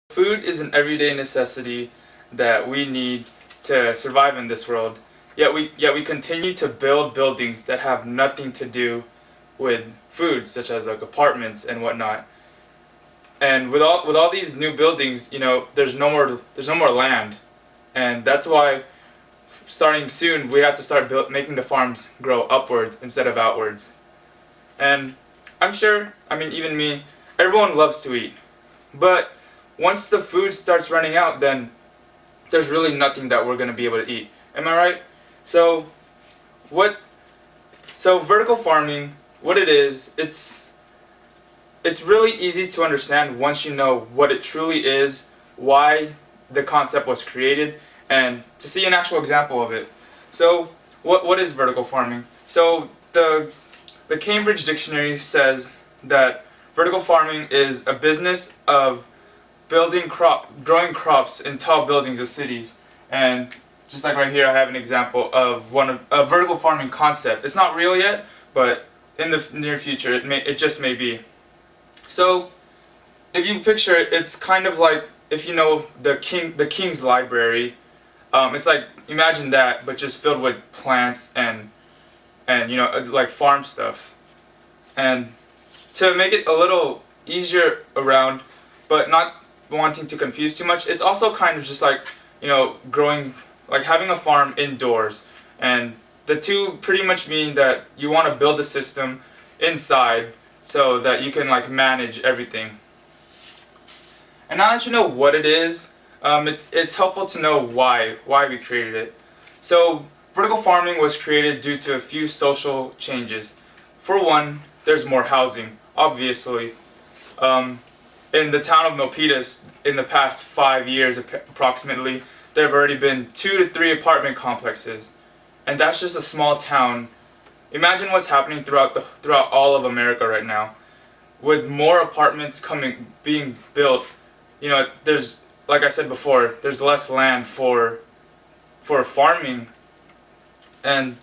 Food is an everyday necessity that we need to survive in this world. Yet we continue to build buildings that have nothing to do with food, such as like apartments and whatnot. And with all these new buildings, there's no more land, and that's why starting soon we have to start making the farms grow upwards instead of outwards. And I'm sure, even me, everyone loves to eat, but once the food starts running out, then there's really nothing that we're going to be able to eat. Am I right? So, what so vertical farming, what it is, it's really easy to understand once you know what it truly is, why the concept was created, and to see an actual example of it. So, what is vertical farming? So, the Cambridge Dictionary says that vertical farming is a business of growing crops in tall buildings of cities. And just like right here, I have an example of one of a vertical farming concept. It's not real yet, but in the near future, it just may be. So, if you picture it, it's kind of like if you know the King's Library. It's like, imagine that, but just filled with plants and like farm stuff. And to make it a little easier around, but not wanting to confuse too much, it's also kind of just like, growing, like having a farm indoors. And the two pretty much mean that you want to build a system inside so that you can like manage everything. And now that you know what it is, it's helpful to know why we created it. So vertical farming was created due to a few social changes. For one, there's more housing, obviously. In the town of Milpitas, in the past 5 years approximately, there have already been 2 to 3 apartment complexes, and that's just a small town. Imagine what's happening throughout all of America right now, with more apartments being built. There's, like I said before, there's less land for farming. And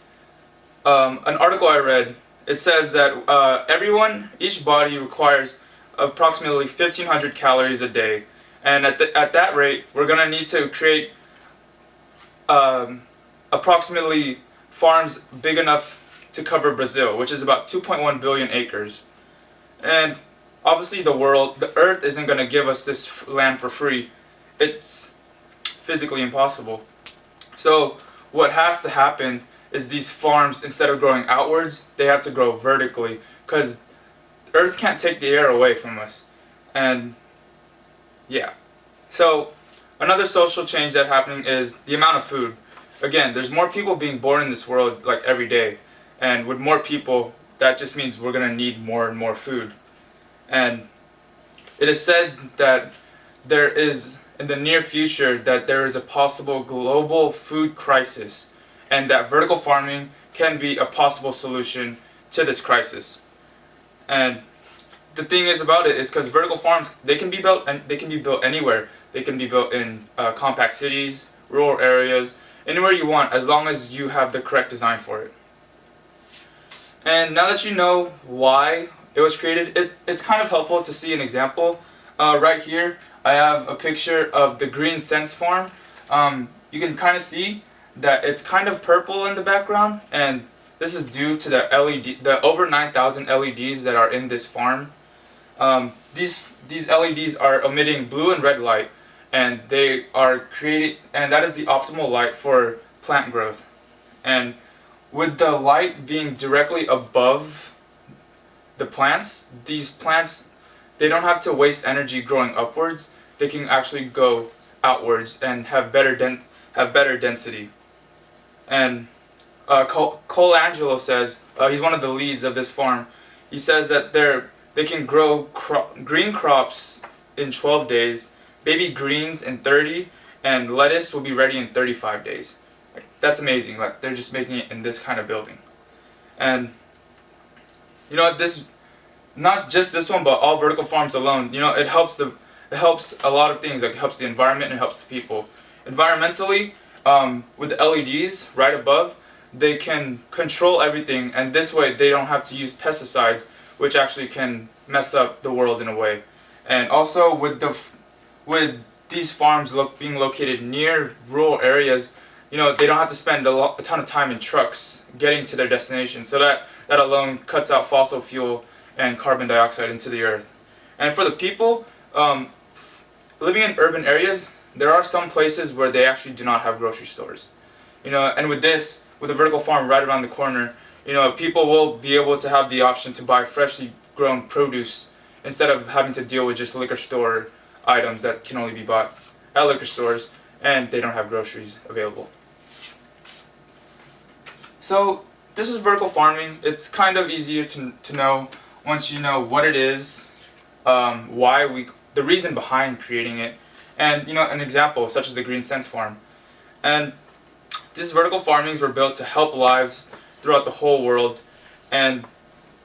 an article I read, it says that each body requires approximately 1,500 calories a day, and at that rate, we're gonna need to create approximately farms big enough to cover Brazil, which is about 2.1 billion acres. And obviously, the Earth isn't gonna give us this land for free. It's physically impossible. So what has to happen is these farms, instead of growing outwards, they have to grow vertically, because Earth can't take the air away from us. And yeah. So another social change that's happening is the amount of food. Again, there's more people being born in this world like every day. And with more people, that just means we're going to need more and more food. And it is said that there is, in the near future, that there is a possible global food crisis, and that vertical farming can be a possible solution to this crisis. And the thing is about it is because vertical farms, they can be built anywhere. They can be built in compact cities, rural areas, anywhere you want, as long as you have the correct design for it. And now that you know why it was created, it's kind of helpful to see an example. Right here, I have a picture of the Green Sense farm. You can kind of see that it's kind of purple in the background, and this is due to the over 9,000 LEDs that are in this farm. These LEDs are emitting blue and red light, and and that is the optimal light for plant growth. And with the light being directly above the plants, these plants, they don't have to waste energy growing upwards. They can actually go outwards and have better density. And Cole Angelo says, he's one of the leads of this farm. He says that they can grow green crops in 12 days, baby greens in 30, and lettuce will be ready in 35 days. That's amazing. Like, they're just making it in this kind of building. And this, not just this one, but all vertical farms alone, it helps a lot of things. Like, it helps the environment and it helps the people. Environmentally, with the LEDs right above, they can control everything, and this way they don't have to use pesticides, which actually can mess up the world in a way. And also with with these farms being located near rural areas, they don't have to spend a ton of time in trucks getting to their destination. So that alone cuts out fossil fuel and carbon dioxide into the earth. And for the people living in urban areas, there are some places where they actually do not have grocery stores. And with a vertical farm right around the corner, people will be able to have the option to buy freshly grown produce instead of having to deal with just liquor store items that can only be bought at liquor stores and they don't have groceries available. So this is vertical farming. It's kind of easier to know once you know what it is, the reason behind creating it, and an example such as the Green Sense Farm. And these vertical farmings were built to help lives throughout the whole world, and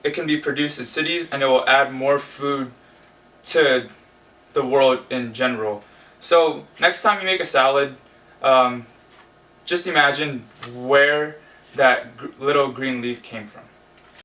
it can be produced in cities, and it will add more food to the world in general. So next time you make a salad, just imagine where that little green leaf came from.